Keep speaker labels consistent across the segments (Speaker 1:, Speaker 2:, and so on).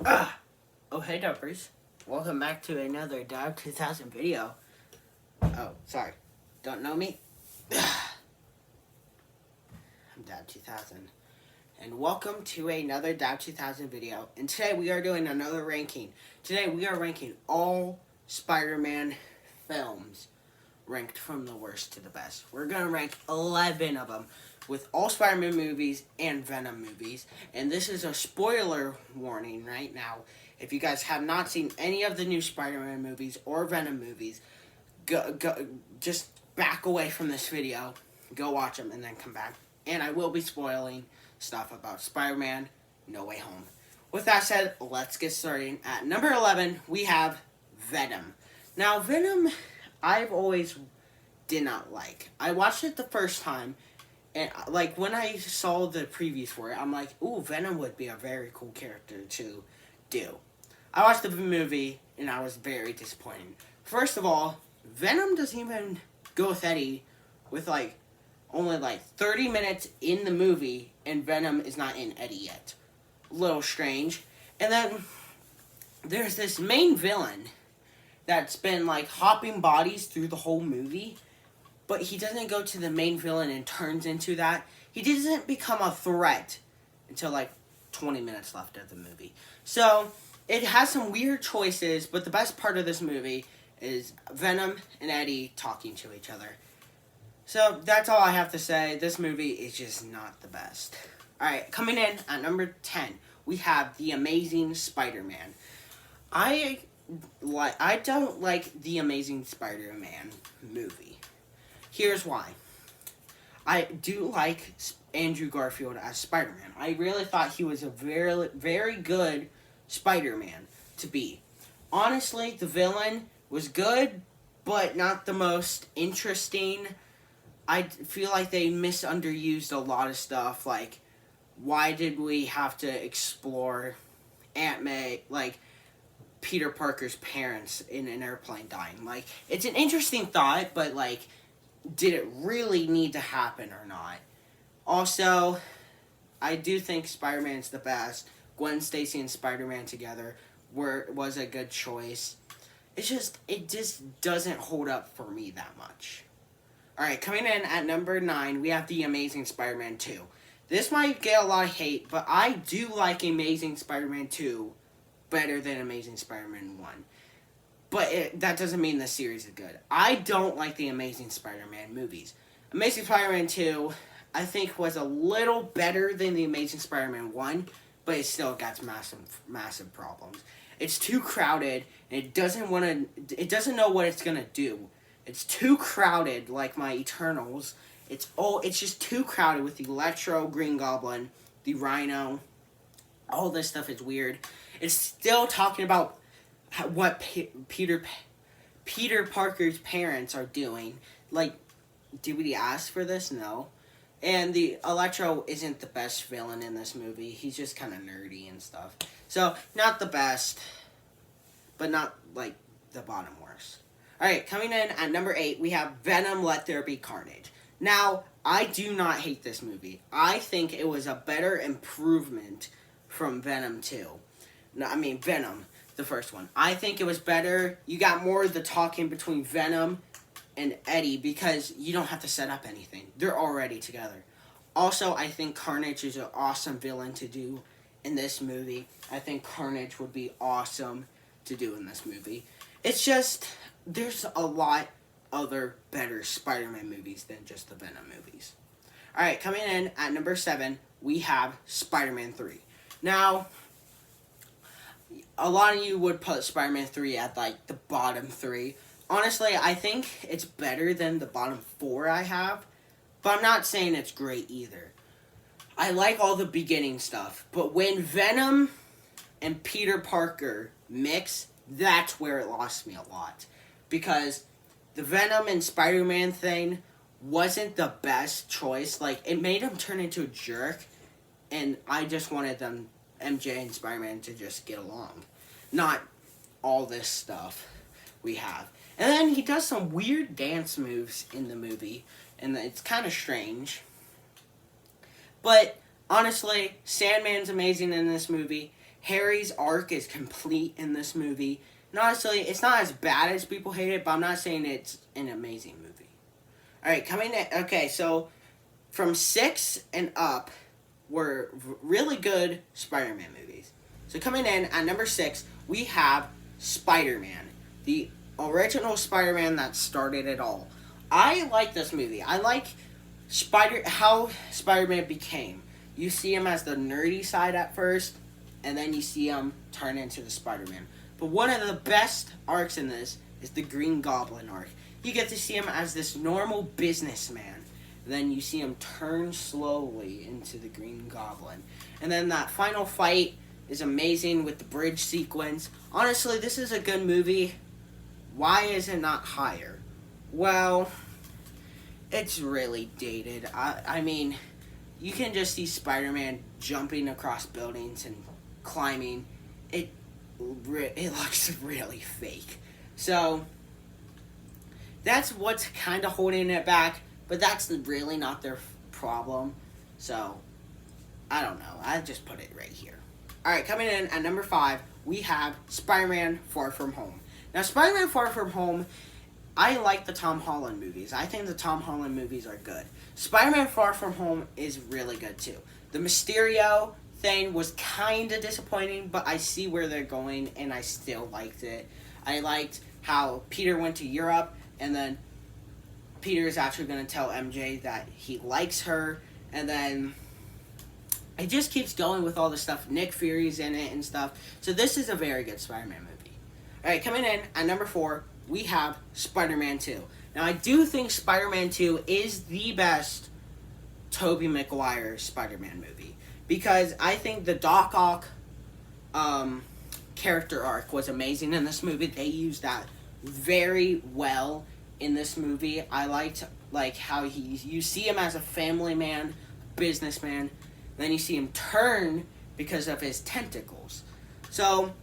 Speaker 1: Oh, hey, Dumpers. Welcome back to another Dab 2000 video. Oh, sorry. Don't know me? I'm Dab 2000. And welcome to another Dab 2000 video. And today we are doing another ranking. Today we are ranking all Spider-Man films, ranked from the worst to the best. We're going to rank 11 of them, with all Spider-Man movies and Venom movies. And this is a spoiler warning right now. If you guys have not seen any of the new Spider-Man movies or Venom movies, just back away from this video, go watch them, and then come back. And I will be spoiling stuff about Spider-Man No Way Home. With that said, let's get started. At number 11, we have Venom. Now, Venom, I've always did not like. I watched it the first time, and like when I saw the previews for it, I'm like, ooh, Venom would be a very cool character to do. I watched the movie, and I was very disappointed. First of all, Venom doesn't even go with Eddie with only 30 minutes in the movie, and Venom is not in Eddie yet. A little strange. And then there's this main villain that's been hopping bodies through the whole movie, but he doesn't go to the main villain and turns into that. He doesn't become a threat until 20 minutes left of the movie. So it has some weird choices, but the best part of this movie is Venom and Eddie talking to each other. So that's all I have to say. This movie is just not the best. Alright, coming in at number 10, we have The Amazing Spider-Man. I don't like The Amazing Spider-Man movie. Here's why. I do like Andrew Garfield as Spider-Man. I really thought he was a very, very good Spider-Man to be. Honestly, the villain was good, but not the most interesting. I feel like they misunderused a lot of stuff. Why did we have to explore Aunt May, Peter Parker's parents in an airplane dying? It's an interesting thought, but did it really need to happen or not? Also, I do think Spider-Man's the best. Gwen Stacy and Spider-Man together was a good choice. It just doesn't hold up for me that much. Alright, coming in at number 9, we have The Amazing Spider-Man 2. This might get a lot of hate, but I do like Amazing Spider-Man 2 better than Amazing Spider-Man 1. But that doesn't mean the series is good. I don't like the Amazing Spider-Man movies. Amazing Spider-Man 2, I think, was a little better than the Amazing Spider-Man 1, but it still got massive problems. It's too crowded, and it doesn't know what it's gonna do. It's too crowded, like my Eternals. It's just too crowded with the Electro, Green Goblin, the Rhino. All this stuff is weird. It's still talking about what Peter Parker's parents are doing. Did we ask for this? No. And the Electro isn't the best villain in this movie. He's just kind of nerdy and stuff. So, not the best, but not, the bottom worst. Alright, coming in at number 8, we have Venom, Let There Be Carnage. Now, I do not hate this movie. I think it was a better improvement from Venom 2. No, I mean, Venom, the first one. I think it was better. You got more of the talking between Venom and Eddie because you don't have to set up anything. They're already together. Also, I think Carnage is an awesome villain to do in this movie. I think Carnage would be awesome to do in this movie. It's just, there's a lot other better Spider-Man movies than just the Venom movies. Alright, coming in at number 7, we have Spider-Man 3. Now, a lot of you would put Spider-Man 3 at the bottom 3. Honestly, I think it's better than the bottom 4 I have, but I'm not saying it's great either. I like all the beginning stuff, but when Venom and Peter Parker mix, that's where it lost me a lot. Because the Venom and Spider-Man thing wasn't the best choice. It made him turn into a jerk, and I just wanted them, MJ and Spider-Man, to just get along. Not all this stuff we have. And then he does some weird dance moves in the movie, and it's kind of strange. But Honestly, Sandman's amazing in this movie. Harry's arc is complete in this movie. And honestly, it's not as bad as people hate it, but I'm not saying it's an amazing movie. Alright, coming in. Okay, so from 6 and up were really good Spider-Man movies. So coming in at number 6, we have Spider-Man, the original Spider-Man that started it all. I like this movie. I like how Spider-Man became. You see him as the nerdy side at first, and then you see him turn into the Spider-Man. But one of the best arcs in this is the Green Goblin arc. You get to see him as this normal businessman. Then you see him turn slowly into the Green Goblin. And then that final fight is amazing with the bridge sequence. Honestly, this is a good movie. Why is it not higher? Well, it's really dated. I mean, you can just see Spider-Man jumping across buildings and climbing. It looks really fake. So, that's what's kind of holding it back. But that's really not their problem. So, I don't know. I just put it right here. Alright, coming in at number 5, we have Spider-Man Far From Home. Now, Spider-Man Far From Home, I like the Tom Holland movies. I think the Tom Holland movies are good. Spider-Man Far From Home is really good, too. The Mysterio thing was kind of disappointing, but I see where they're going, and I still liked it. I liked how Peter went to Europe, and then Peter is actually going to tell MJ that he likes her, and then it just keeps going with all the stuff. Nick Fury's in it and stuff. So this is a very good Spider-Man movie. Alright, coming in at number 4, we have Spider-Man 2. Now, I do think Spider-Man 2 is the best Tobey Maguire Spider-Man movie, because I think the Doc Ock character arc was amazing in this movie. They used that very well in this movie. I liked how you see him as a family man, businessman, then you see him turn because of his tentacles. So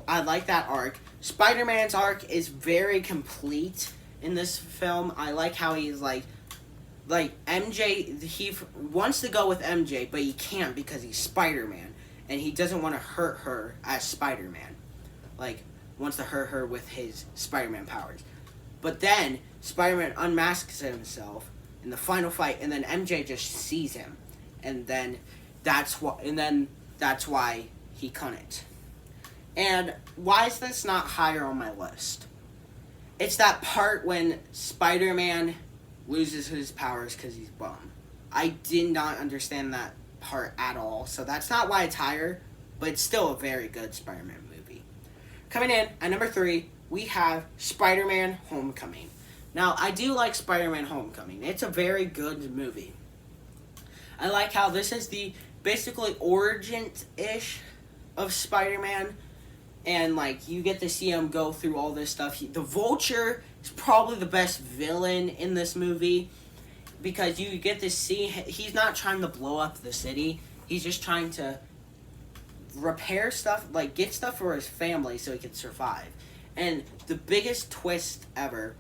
Speaker 1: I like that arc. Spider-Man's arc is very complete in this film. I like how he's like MJ, he wants to go with MJ, but he can't because he's Spider-Man, and he doesn't want to hurt her as Spider-Man. Wants to hurt her with his Spider-Man powers. But then Spider-Man unmasks himself in the final fight, and then MJ just sees him, and then that's why he couldn't. And why is this not higher on my list? It's that part when Spider-Man loses his powers because he's bum. I did not understand that part at all, so that's not why it's higher, but it's still a very good Spider-Man movie. Coming in at number 3, we have Spider-Man Homecoming. Now, I do like Spider-Man Homecoming. It's a very good movie. I like how this is the basically origin-ish of Spider-Man, and you get to see him go through all this stuff. The Vulture is probably the best villain in this movie, because you get to see he's not trying to blow up the city. He's just trying to repair stuff, get stuff for his family so he can survive. And the biggest twist ever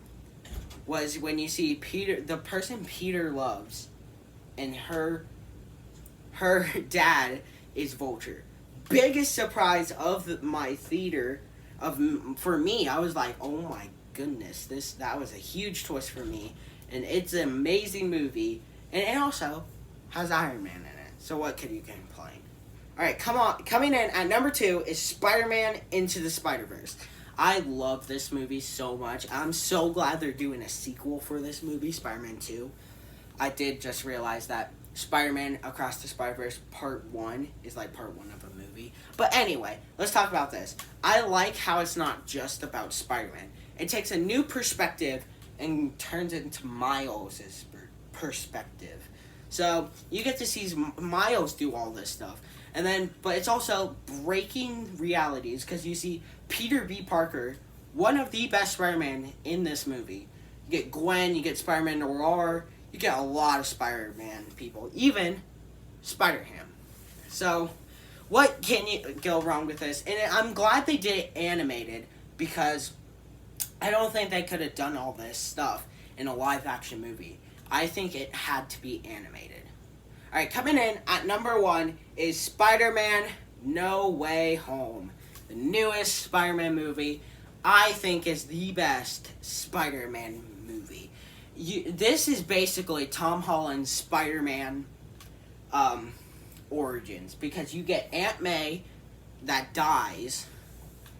Speaker 1: was when you see Peter, the person Peter loves, and her dad is Vulture. Biggest surprise of my theater, for me. I was like, oh my goodness, that was a huge twist for me, and it's an amazing movie, and it also has Iron Man in it. So what could you complain? All right, coming in at number 2 is Spider-Man Into the Spider-Verse. I love this movie so much. I'm so glad they're doing a sequel for this movie, Spider-Man 2. I did just realize that Spider-Man Across the Spider-Verse Part 1 is Part 1 of a movie. But anyway, let's talk about this. I like how it's not just about Spider-Man. It takes a new perspective and turns it into Miles' perspective. So you get to see Miles do all this stuff. But it's also breaking realities, because you see Peter B. Parker, one of the best Spider-Man in this movie. You get Gwen, you get Spider-Man Noir, you get a lot of Spider-Man people, even Spider-Ham. So, what can you go wrong with this? And I'm glad they did it animated, because I don't think they could have done all this stuff in a live-action movie. I think it had to be animated. Alright, coming in at number 1 is Spider-Man No Way Home. The newest Spider-Man movie, I think, is the best Spider-Man movie. This is basically Tom Holland's Spider-Man origins, because you get Aunt May that dies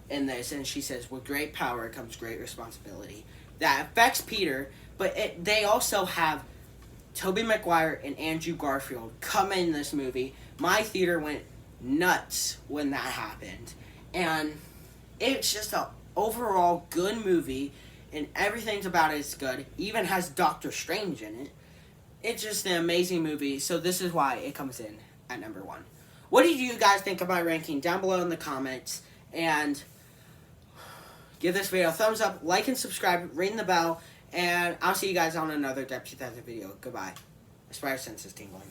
Speaker 1: in this, and she says, with great power comes great responsibility. That affects Peter, but they also have Tobey Maguire and Andrew Garfield come in this movie. My theater went nuts when that happened. And it's just an overall good movie, and everything about it is good. Even has Doctor Strange in it. It's just an amazing movie, so this is why it comes in at number 1. What did you guys think of my ranking? Down below in the comments. And give this video a thumbs up, like and subscribe, ring the bell, and I'll see you guys on another Depth 2000 video. Goodbye. My spider sense is tingling.